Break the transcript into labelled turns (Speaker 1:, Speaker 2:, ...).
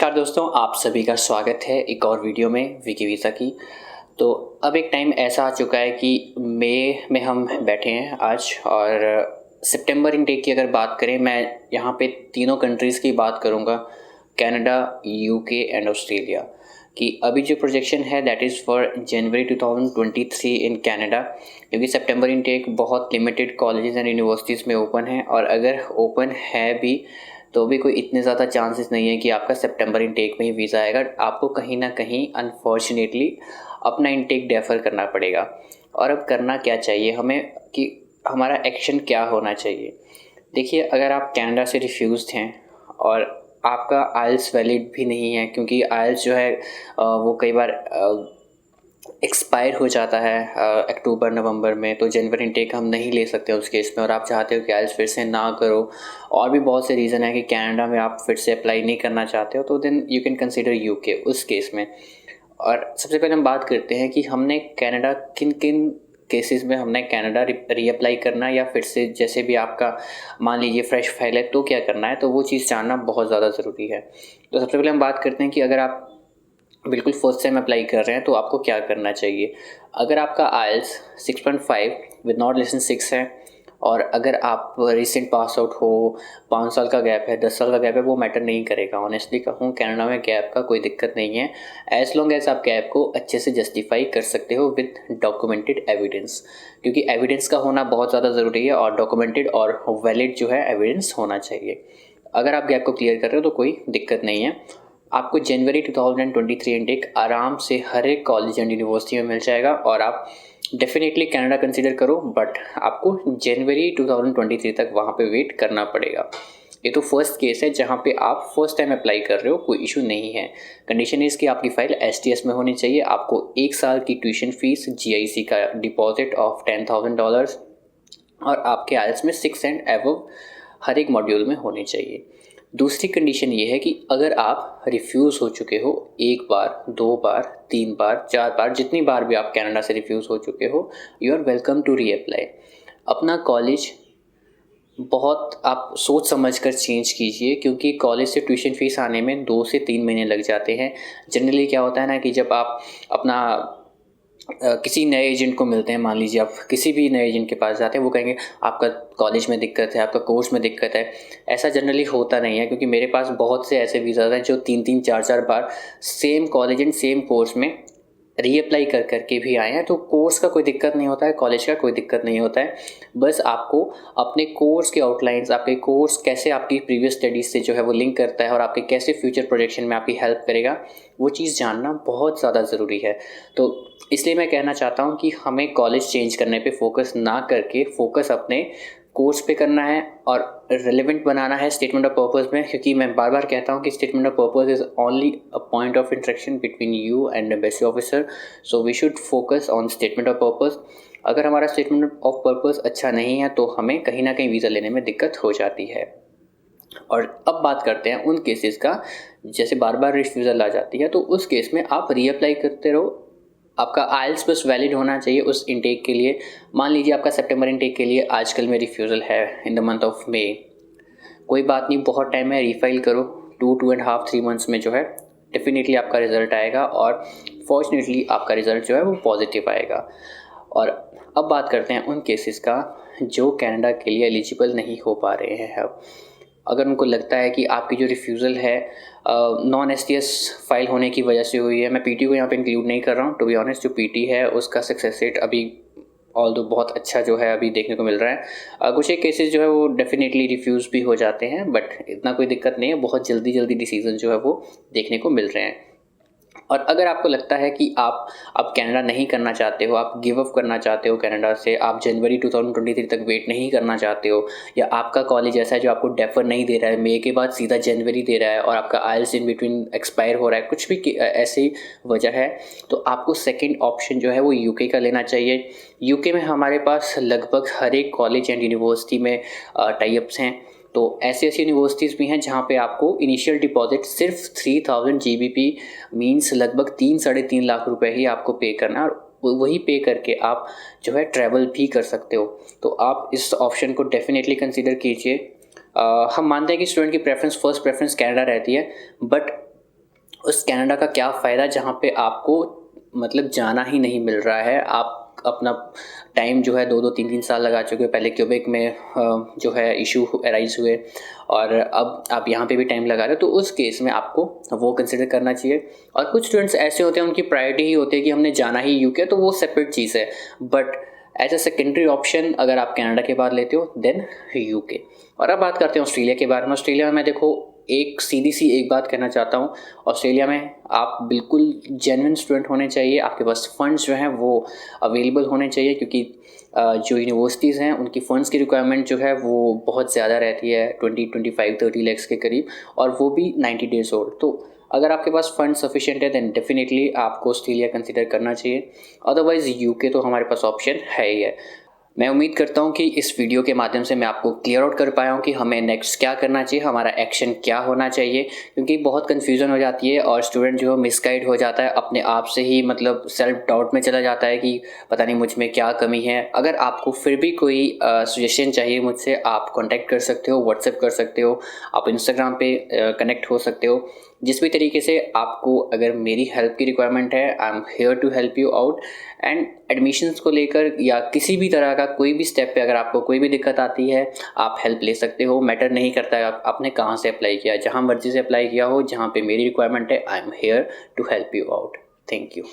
Speaker 1: नमस्कार दोस्तों, आप सभी का स्वागत है एक और वीडियो में विकी वीज़ा की। तो अब एक टाइम ऐसा आ चुका है कि मई में हम बैठे हैं आज, और सितंबर इनटेक की अगर बात करें, मैं यहाँ पे तीनों कंट्रीज़ की बात करूँगा, कनाडा, यूके एंड ऑस्ट्रेलिया कि अभी जो प्रोजेक्शन है that is for January 2023 in Canada, क्योंकि सितंबर इनटेक बहुत लिमिटेड कॉलेजेस एंड यूनिवर्सिटीज़ में ओपन है, और अगर ओपन है भी तो भी कोई इतने ज़्यादा चांसेस नहीं है कि आपका सितंबर इनटेक में ही वीज़ा आएगा। आपको कहीं ना कहीं अनफॉर्चुनेटली अपना इनटेक डेफर करना पड़ेगा। और अब करना क्या चाहिए हमें, कि हमारा एक्शन क्या होना चाहिए। देखिए, अगर आप कनाडा से रिफ्यूज़्ड हैं और आपका आइल्स वैलिड भी नहीं है, क्योंकि आइल्स जो है वो कई बार एक्सपायर हो जाता है अक्टूबर नवंबर में, तो जनवरी इनटेक हम नहीं ले सकते उस केस में, और आप चाहते हो कि आइल्स फिर से ना करो, और भी बहुत से रीज़न है कि कनाडा में आप फिर से अप्लाई नहीं करना चाहते हो, तो then you can consider UK उस केस में। और सबसे पहले हम बात करते हैं कि हमने कनाडा किन किन केसेस में हमने कनाडा रीअप्लाई करना है, या फिर से जैसे भी आपका मान लीजिए फ्रेश फाइल है तो क्या करना है, तो वो चीज़ जानना बहुत ज़्यादा ज़रूरी है। तो सबसे पहले हम बात करते हैं कि अगर आप बिल्कुल फर्स्ट टाइम अप्लाई कर रहे हैं तो आपको क्या करना चाहिए। अगर आपका आइल्स 6.5 विद नॉट लेस देन 6 है, और अगर आप रिसेंट पास आउट हो, 5 साल का गैप है, 10 साल का गैप है, वो मैटर नहीं करेगा। ऑनेस्टली कहूँ, कनाडा में गैप का कोई दिक्कत नहीं है, एज लॉन्ग एज आप गैप को अच्छे से जस्टिफाई कर सकते हो विद डॉक्यूमेंटेड एविडेंस, क्योंकि एविडेंस का होना बहुत ज़्यादा ज़रूरी है, और डॉक्यूमेंटेड और वैलिड जो है एविडेंस होना चाहिए। अगर आप गैप को क्लियर कर रहे हो तो कोई दिक्कत नहीं है। आपको जनवरी 2023 इनटेक आराम से हर एक कॉलेज एंड यूनिवर्सिटी में मिल जाएगा, और आप डेफिनेटली कनाडा कंसीडर करो, बट आपको जनवरी 2023 तक वहाँ पे वेट करना पड़ेगा। ये तो फर्स्ट केस है जहाँ पे आप फर्स्ट टाइम अप्लाई कर रहे हो, कोई इशू नहीं है। कंडीशन इज़ कि आपकी फ़ाइल STS में होनी चाहिए, आपको 1 साल की ट्यूशन फीस, GIC का डिपॉजिट ऑफ $10,000, और आपके आइल्स में 6 एंड एबव हर एक मॉड्यूल में होनी चाहिए। दूसरी कंडीशन ये है कि अगर आप रिफ्यूज़ हो चुके हो 1 बार, 2 बार, 3 बार, 4 बार, जितनी बार भी आप कनाडा से रिफ्यूज़ हो चुके हो, you are welcome to reapply. अपना कॉलेज बहुत आप सोच समझ कर चेंज कीजिए, क्योंकि कॉलेज से ट्यूशन फ़ीस आने में 2 से 3 महीने लग जाते हैं। जनरली क्या होता है ना, कि जब आप अपना किसी नए एजेंट को मिलते हैं, मान लीजिए आप किसी भी नए एजेंट के पास जाते हैं, वो कहेंगे आपका कॉलेज में दिक्कत है, आपका कोर्स में दिक्कत है। ऐसा जनरली होता नहीं है, क्योंकि मेरे पास बहुत से ऐसे वीज़ाज़ हैं जो 3-3, 4-4 बार same college and same course में रीअप्लाई कर करके भी आए हैं। तो कोर्स का कोई दिक्कत नहीं होता है, कॉलेज का कोई दिक्कत नहीं होता है। बस आपको अपने कोर्स के आउटलाइंस, आपके कोर्स कैसे आपकी प्रीवियस स्टडीज़ से जो है वो लिंक करता है, और आपके कैसे फ्यूचर प्रोजेक्शन में आपकी हेल्प करेगा, वो चीज़ जानना बहुत ज़्यादा ज़रूरी है। तो इसलिए मैं कहना चाहता हूँ कि हमें कॉलेज चेंज करने पे फोकस ना करके फोकस अपने कोर्स पे करना है, और रिलेवेंट बनाना है स्टेटमेंट ऑफ पर्पस में, क्योंकि मैं बार बार कहता हूँ कि statement of purpose is only a point of interaction between you and embassy officer, so we should focus on statement of purpose. अगर हमारा स्टेटमेंट ऑफ पर्पस अच्छा नहीं है तो हमें कहीं ना कहीं वीज़ा लेने में दिक्कत हो जाती है। और अब बात करते हैं उन केसेस का, जैसे बार बार रिफ्यूज़ल आ जाती है, तो उस केस में आप रीअप्लाई करते रहो। आपका आइल्स बस वैलिड होना चाहिए उस इनटेक के लिए। मान लीजिए आपका सितंबर इनटेक के लिए आजकल में रिफ्यूज़ल है in the month of May, कोई बात नहीं, बहुत टाइम है, रीफाइल करो। 2.5, 3 मंथ्स में जो है डेफिनेटली आपका रिज़ल्ट आएगा, और फॉर्चुनेटली आपका रिज़ल्ट जो है वो पॉजिटिव आएगा। और अब बात करते हैं उन केसेस का जो कनाडा के लिए एलिजिबल नहीं हो पा रहे हैं। अब अगर उनको लगता है कि आपकी जो रिफ्यूज़ल है नॉन STS फाइल होने की वजह से हुई है, मैं PT को यहाँ पे इंक्लूड नहीं कर रहा हूँ, टू बी ऑनेस्ट, जो PT है उसका सक्सेस रेट अभी ऑल्दो बहुत अच्छा जो है अभी देखने को मिल रहा है। कुछ एक केसेस जो है वो डेफिनेटली रिफ्यूज़ भी हो जाते हैं, बट इतना कोई दिक्कत नहीं है, बहुत जल्दी जल्दी डिसीजन जो है वो देखने को मिल रहे हैं। और अगर आपको लगता है कि आप अब कनाडा नहीं करना चाहते हो, आप गिव अप करना चाहते हो कनाडा से, आप जनवरी 2023 तक वेट नहीं करना चाहते हो, या आपका कॉलेज ऐसा है जो आपको डेफर नहीं दे रहा है, मई के बाद सीधा जनवरी दे रहा है, और आपका आइल्स इन बिटवीन एक्सपायर हो रहा है, कुछ भी ऐसी वजह है, तो आपको सेकेंड ऑप्शन जो है वो यूके का लेना चाहिए। यूके में हमारे पास लगभग हर एक कॉलेज एंड यूनिवर्सिटी में टाई अप्स हैं। तो ऐसी यूनिवर्सिटीज़ भी हैं जहाँ पे आपको इनिशियल डिपॉजिट सिर्फ 3000 GBP मीन्स लगभग 3-3.5 लाख रुपए ही आपको पे करना, और वही पे करके आप जो है ट्रैवल भी कर सकते हो। तो आप इस ऑप्शन को डेफिनेटली कंसीडर कीजिए। हम मानते हैं कि स्टूडेंट की प्रेफरेंस, फर्स्ट प्रेफरेंस कनाडा रहती है, बट उस कनाडा का क्या फ़ायदा जहाँ पे आपको मतलब जाना ही नहीं मिल रहा है। आप अपना टाइम जो है 2-2 3-3 साल लगा चुके हो। पहले क्यूबेक में जो है इशू अराइज़ हुए और अब आप यहाँ पे भी टाइम लगा रहे हो, तो उस केस में आपको वो कंसिडर करना चाहिए। और कुछ स्टूडेंट्स ऐसे होते हैं, उनकी प्रायोरिटी ही होती है कि हमने जाना ही यूके, तो वो सेपरेट चीज़ है। But as a secondary option अगर आप कनाडा के बाद लेते हो देन यूके। और अब बात करते हैं ऑस्ट्रेलिया के बारे में। ऑस्ट्रेलिया में मैं देखो एक सीधी सी एक बात कहना चाहता हूँ, ऑस्ट्रेलिया में आप बिल्कुल जेन्युइन स्टूडेंट होने चाहिए। आपके पास फंड्स जो हैं वो अवेलेबल होने चाहिए, क्योंकि जो यूनिवर्सिटीज़ हैं उनकी फ़ंड्स की रिक्वायरमेंट जो है वो बहुत ज़्यादा रहती है, 20-25-30 लैक्स के करीब, और वो भी 90 डेज़ ओल्ड। तो अगर आपके पास फंड सफिशिएंट है देन डेफिनेटली आपको ऑस्ट्रेलिया कंसिडर करना चाहिए। अदरवाइज़ यूके तो हमारे पास ऑप्शन है ही है। मैं उम्मीद करता हूँ कि इस वीडियो के माध्यम से मैं आपको क्लियर आउट कर पाया हूँ कि हमें नेक्स्ट क्या करना चाहिए, हमारा एक्शन क्या होना चाहिए, क्योंकि बहुत कन्फ्यूज़न हो जाती है और स्टूडेंट जो मिसगाइड हो जाता है, अपने आप से ही मतलब सेल्फ डाउट में चला जाता है कि पता नहीं मुझ में क्या कमी है। अगर आपको फिर भी कोई सजेशन चाहिए मुझसे, आप कॉन्टैक्ट कर सकते हो, व्हाट्सएप कर सकते हो, आप इंस्टाग्राम पे कनेक्ट हो सकते हो। जिस भी तरीके से आपको अगर मेरी हेल्प की रिक्वायरमेंट है, I am here to help you out. And admissions को लेकर या किसी भी तरह का कोई भी स्टेप पे अगर आपको कोई भी दिक्कत आती है, आप हेल्प ले सकते हो। मैटर नहीं करता है आपने कहाँ से अप्लाई किया, जहाँ मर्जी से अप्लाई किया हो, जहाँ पे मेरी रिक्वायरमेंट है, I am here to help you out. Thank you.